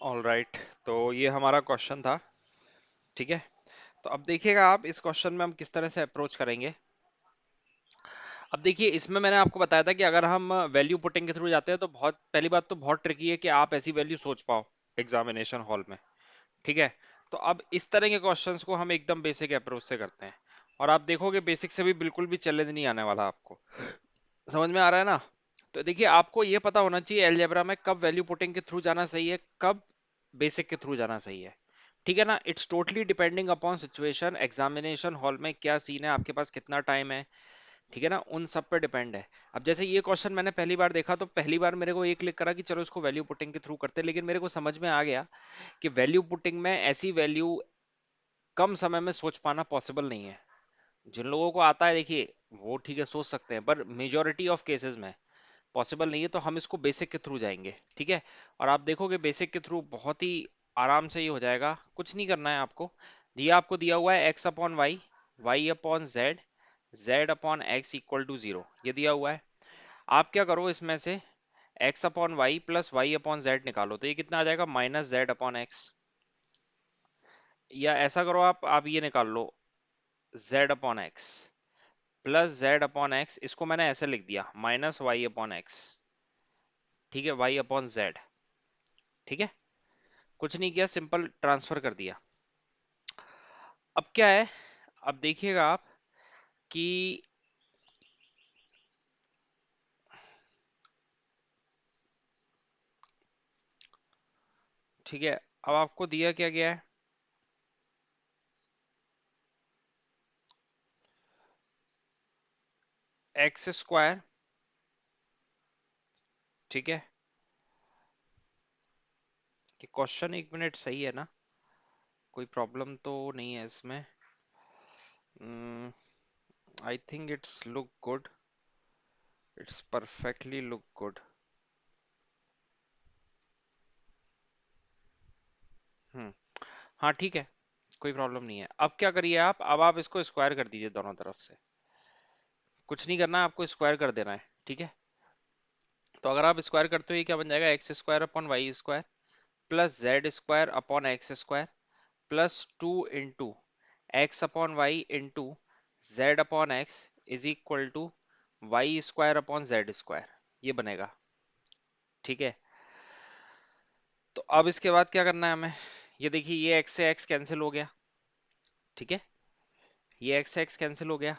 All right, तो ये हमारा क्वेश्चन था। ठीक है, तो अब देखिएगा आप इस क्वेश्चन में हम किस तरह से अप्रोच करेंगे। अब देखिए, इसमें मैंने आपको बताया था कि अगर हम वैल्यू पुटिंग के थ्रू जाते हैं तो बहुत पहली बात तो बहुत ट्रिकी है कि आप ऐसी वैल्यू सोच पाओ एग्जामिनेशन हॉल में। ठीक है, तो अब इस तरह के क्वेश्चंस को हम एकदम बेसिक अप्रोच से करते हैं, और आप देखोगे बेसिक से भी बिल्कुल भी चैलेंज नहीं आने वाला आपको। समझ में आ रहा है ना? तो देखिए, आपको ये पता होना चाहिए अलजेब्रा में कब वैल्यू पुटिंग के थ्रू जाना सही है, कब बेसिक के थ्रू जाना सही है। ठीक है ना? It's totally depending upon situation, examination hall में क्या सीन है, आपके पास कितना टाइम है। ठीक है ना? उन सब पे डिपेंड है। अब जैसे ये क्वेश्चन मैंने पहली बार देखा तो पहली बार मेरे को ये क्लिक करा कि चलो इसको वैल्यू पुटिंग के थ्रू करते हैं, लेकिन मेरे को समझ में आ गया कि वैल्यू पुटिंग में ऐसी वैल्यू कम समय में सोच पाना पॉसिबल नहीं है। जिन लोगों को आता है देखिए, वो ठीक है सोच सकते हैं, पर मेजोरिटी ऑफ केसेस में पॉसिबल नहीं है, तो हम इसको बेसिक के थ्रू जाएंगे। ठीक है, और आप देखोगे बेसिक के थ्रू बहुत ही आराम से ही हो जाएगा। कुछ नहीं करना है आपको। आपको दिया हुआ है x upon y, y upon z, z upon x equal to zero, ये दिया हुआ है। आप क्या करो, इसमें से x upon y plus y upon z निकालो, तो ये कितना आ जाएगा, माइनस जेड अपॉन एक्स। या ऐसा करो, आप ये निकाल लो, Z upon X plus Z upon X, इसको मैंने ऐसे लिख दिया माइनस वाई अपॉन एक्स। ठीक है, वाई अपॉन जेड। ठीक है, कुछ नहीं किया, सिंपल ट्रांसफर कर दिया। अब क्या है, अब देखिएगा आप कि ठीक है, अब आपको दिया क्या गया है, एक्स स्क्वायर। ठीक है, कि क्वेश्चन एक मिनट सही है ना, कोई प्रॉब्लम तो नहीं है इसमें। I think it's look good, it's perfectly look good. Hmm, हाँ ठीक है, कोई प्रॉब्लम नहीं है। अब क्या करिए आप, अब आप इसको स्क्वायर कर दीजिए दोनों तरफ से। कुछ नहीं करना है, आपको स्क्वायर कर देना है। ठीक है, तो अगर आप स्क्वायर करते हो ये क्या बन जाएगा, x square upon y square plus z square upon x square plus 2 into x upon y into z upon x is equal to y square upon z square, ये बनेगा। ठीक है, तो अब इसके बाद क्या करना है हमें, ये देखिए ये एक्स से एक्स कैंसिल हो गया। ठीक है, ये एक्स से एक्स कैंसिल हो गया।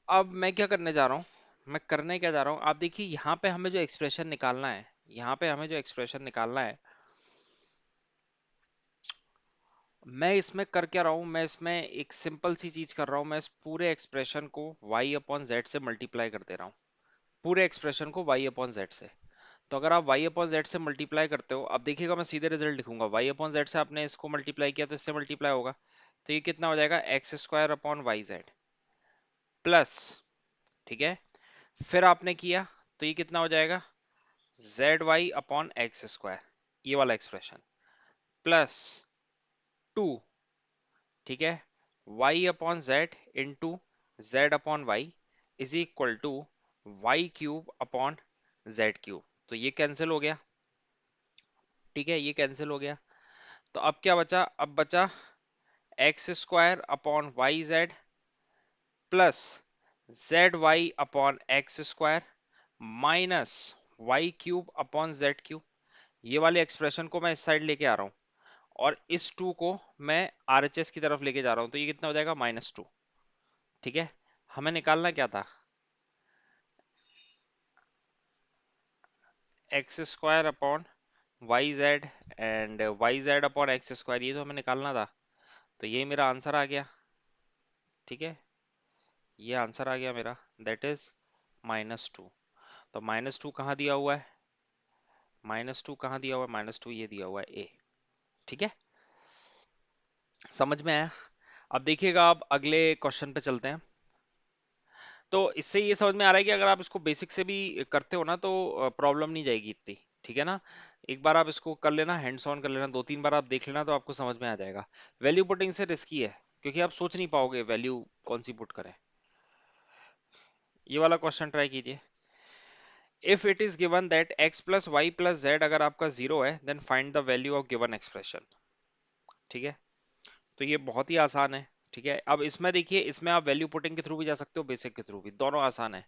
अब मैं क्या करने जा रहा हूँ, मैं करने क्या जा रहा हूँ, आप देखिए यहाँ पे हमें जो एक्सप्रेशन निकालना है, यहाँ पे हमें जो एक्सप्रेशन निकालना है, मैं इसमें कर क्या रहा हूँ, मैं इसमें एक सिंपल सी चीज कर रहा हूँ, मैं इस पूरे एक्सप्रेशन को y अपॉन जेड से मल्टीप्लाई कर दे रहा हूँ। पूरे एक्सप्रेशन को y अपॉन जेड से। तो अगर आप y अपॉन जेड से मल्टीप्लाई करते हो, अब देखिएगा मैं सीधे रिजल्ट लिखूंगा, y अपॉन जेड से आपने इसको मल्टीप्लाई किया तो इससे मल्टीप्लाई होगा, तो ये कितना हो जाएगा, x square upon y z plus, ठीक है, फिर आपने किया तो ये कितना हो जाएगा, z y upon x square, ये वाला एक्सप्रेशन प्लस 2, ठीक है, y upon z into z upon y is equal to y cube upon z cube, तो ये कैंसिल हो गया। ठीक है, ये कैंसिल हो गया। तो अब क्या बचा, अब बचा x square upon y z plus z y upon x square minus y cube upon z cube. ये वाले एक्सप्रेशन को मैं इस साइड लेके आ रहा हूँ, और इस टू को मैं आरएचएस की तरफ लेके जा रहा हूँ, तो ये कितना हो जाएगा, -2। ठीक है, हमें निकालना क्या था, x square upon y z and y z upon x square, ये तो हमें निकालना था। तो ये मेरा आंसर आ गया। ठीक है, ये आंसर आ गया मेरा, दैट इज -2। तो -2 कहाँ दिया हुआ है, -2 कहाँ दिया हुआ है, -2 ये दिया हुआ है ए। ठीक है, समझ में आया? अब देखिएगा, आप अगले क्वेश्चन पे चलते हैं। तो इससे ये समझ में आ रहा है कि अगर आप इसको बेसिक से भी करते हो ना तो प्रॉब्लम नहीं जाएगी इतनी। ठीक है ना? एक बार आप इसको कर लेना, हैंड्स ऑन कर लेना, 2-3 बार आप देख लेना तो आपको समझ में आ जाएगा। वैल्यू पुटिंग से रिस्की है, क्योंकि आप सोच नहीं पाओगे वैल्यू कौन सी पुट करें। ये वाला क्वेश्चन ट्राई कीजिए। If it is given that x plus y plus z अगर आपका जीरो है then find the value of given expression. ठीक है, तो ये बहुत ही आसान है। ठीक है, अब इसमें देखिए, इसमें आप वैल्यू पुटिंग के थ्रू भी जा सकते हो, बेसिक के थ्रू भी, दोनों आसान है।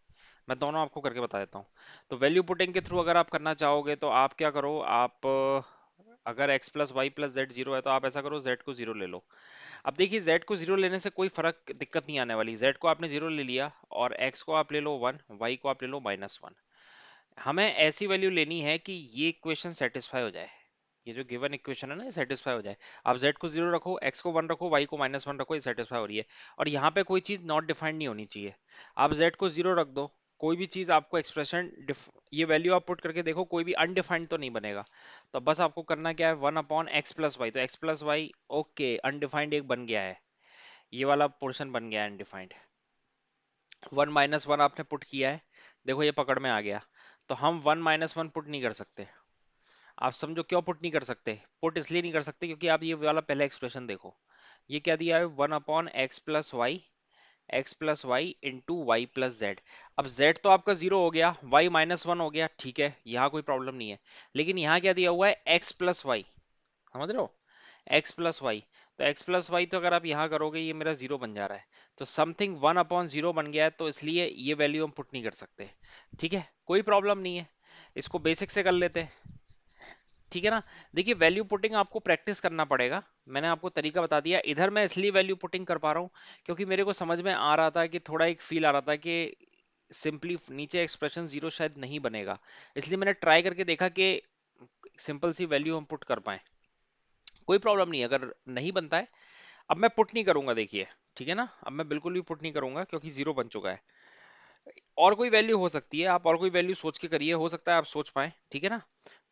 मैं दोनों आपको करके बता देता हूँ। तो वैल्यू पुटिंग के थ्रू अगर आप करना चाहोगे तो आप क्या करो, आप अगर x plus y plus z zero है तो आप ऐसा करो, z को जीरो ले लो। अब देखिए, z को जीरो लेने से कोई फर्क दिक्कत नहीं आने वाली। z को आपने जीरो ले लिया और x को आप ले लो वन, y को आप ले लो -1। हमें ऐसी वैल्यू लेनी है कि ये इक्वेशन सेटिस्फाई हो जाए, ये जो गिवन इक्वेशन है ना, ये सेटिस्फाई हो जाए। आप z को जीरो रखो, x को वन रखो, y को -1 रखो, ये सेटिस्फाई हो रही है। और यहाँ पे कोई चीज नॉट डिफाइंड नहीं होनी चाहिए। आप z को जीरो रख दो, कोई भी चीज आपको एक्सप्रेशन, ये वैल्यू आप पुट करके देखो, कोई भी अनडिफाइंड तो नहीं बनेगा। तो बस आपको करना क्या है, 1/x+y, तो x+y ओके, अनडिफाइंड एक बन गया है, ये वाला पोर्शन बन गया है अनडिफाइंड। 1 - 1 आपने पुट किया है, देखो ये पकड़ में आ गया। तो हम 1 - 1 पुट नहीं कर सकते। आप समझो क्यों पुट नहीं कर सकते। पुट इसलिए नहीं कर सकते क्योंकि आप ये वाला पहला एक्सप्रेशन देखो, ये क्या दिया है, 1/x+y into y plus z. अब z तो आपका जीरो हो गया, y -1 हो गया, ठीक है, यहाँ कोई प्रॉब्लम नहीं है। लेकिन यहाँ क्या दिया हुआ है, x+y, समझ रहे हो, x+y। तो x+y तो अगर आप यहाँ करोगे ये मेरा जीरो बन जा रहा है। तो समथिंग 1/0 बन गया है, तो इसलिए ये वैल्यू हम पुट नहीं कर सकते। ठीक है, कोई प्रॉब्लम नहीं है, इसको बेसिक से कर लेते हैं। ठीक है ना। देखिए, वैल्यू पुटिंग आपको प्रैक्टिस करना पड़ेगा। मैंने आपको तरीका बता दिया, इधर मैं इसलिए वैल्यू पुटिंग कर पा रहा हूँ क्योंकि मेरे को समझ में आ रहा था कि थोड़ा एक फील आ रहा था कि सिंपली नीचे एक्सप्रेशन जीरो शायद नहीं बनेगा। इसलिए मैंने ट्राई करके देखा कि सिंपल सी वैल्यू हम पुट कर पाए। कोई प्रॉब्लम नहीं है अगर नहीं बनता है। अब मैं पुट नहीं करूंगा, देखिए, ठीक है ना, अब मैं बिल्कुल भी पुट नहीं करूंगा क्योंकि जीरो बन चुका है। और कोई वैल्यू हो सकती है, आप और कोई वैल्यू सोच के करिए, हो सकता है आप सोच पाए, ठीक है ना।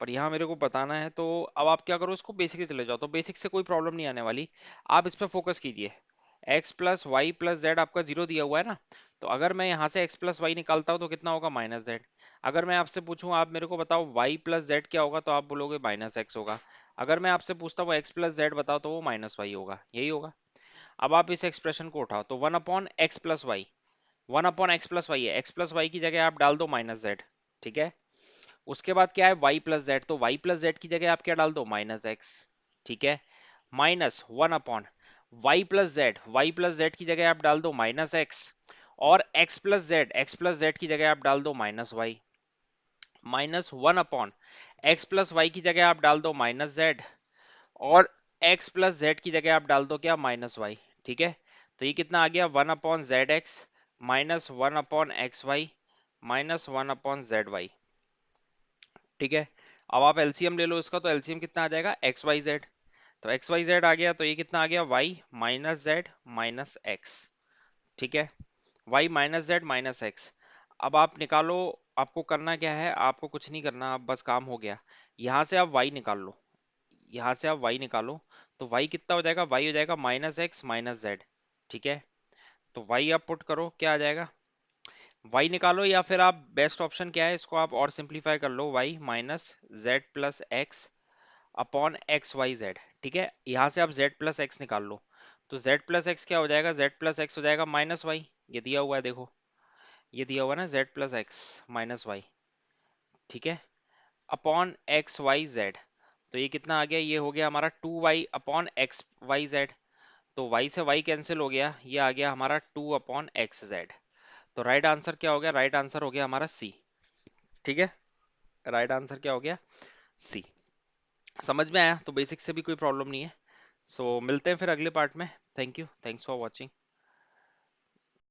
पर यहाँ मेरे को बताना है, तो अब आप क्या करो, इसको बेसिक से चले जाओ, तो बेसिक से कोई प्रॉब्लम नहीं आने वाली। आप इस पर फोकस कीजिए। x plus y plus z आपका जीरो दिया हुआ है ना, तो अगर मैं यहाँ से x प्लस वाई निकालता हूँ तो कितना होगा, -z। अगर मैं आपसे पूछूं, आप मेरे को बताओ y प्लस जेड क्या होगा, तो आप बोलोगे -x होगा। अगर मैं आपसे पूछता हूँ x प्लस जेड बताओ, तो वो -y होगा, यही होगा। अब आप इस एक्सप्रेशन को उठाओ, तो 1/x+y, 1/x+y है, x+y की जगह आप डाल दो -z। ठीक है, उसके बाद क्या है, y+z, तो y+z की जगह आप क्या डाल दो, -x। ठीक है, -1/y+z, y+z की जगह आप डाल दो -x। और x+z की जगह आप डाल दो -y। -1/x+y की जगह आप डाल दो -z। और x+z की जगह आप डाल दो क्या, -y। ठीक है, तो ये कितना आ गया, 1/zx -1/xy -1/zy। ठीक है, अब आप एलसीएम ले लो इसका, तो एलसीएम कितना आ जाएगा, एक्स वाई जेड। तो एक्स वाई जेड आ गया, तो ये कितना आ गया, y minus z minus x. ठीक है, y minus z minus x. अब आप निकालो, आपको करना क्या है, आपको कुछ नहीं करना, अब बस काम हो गया। यहाँ से आप वाई निकाल लो, यहाँ से आप वाई निकालो, तो वाई कितना हो जाएगा, वाई हो जाएगा -x -z। ठीक है, तो वाई आप पुट करो, क्या आ जाएगा, वाई निकालो, या फिर आप बेस्ट ऑप्शन क्या है, इसको आप और सिंप्लीफाई कर लो, वाई -z+x अपॉन XYZ। ठीक है, यहाँ से आप z+x निकाल लो, तो z+x क्या हो जाएगा, z+x हो जाएगा -y, ये दिया हुआ है देखो, ये दिया हुआ है ना, z+x -y। ठीक है, अपॉन XYZ, तो ये कितना आ गया, ये हो गया हमारा 2y अपॉन XYZ। तो y से y कैंसिल हो गया, ये आ गया हमारा 2/xz। तो राइट आंसर क्या हो गया, राइट आंसर हो गया हमारा सी। ठीक है, राइट आंसर क्या हो गया, सी। समझ में आया, तो बेसिक से भी कोई प्रॉब्लम नहीं है। सो मिलते हैं फिर अगले पार्ट में। Thank you, thanks for watching.